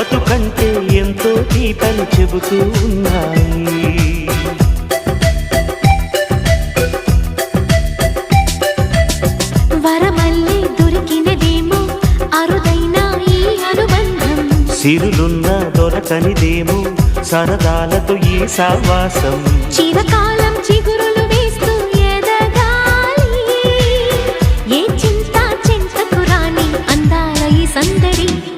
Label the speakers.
Speaker 1: బతుకంటే ఎంతో తీపని చెబుతూ ఉన్నాయి.
Speaker 2: వరమల్లి దొరికినదేమో అరుదైన ఈ అనుబంధం,
Speaker 1: సిరులున్న దొరకనిదేమో సరదాలతో ఈ సావాసం.
Speaker 2: చిరకాలం చిగురులు వేస్తూ ఎదగాలి, ఏ చింత చింతకు రాని అందాల ఈ సందడి.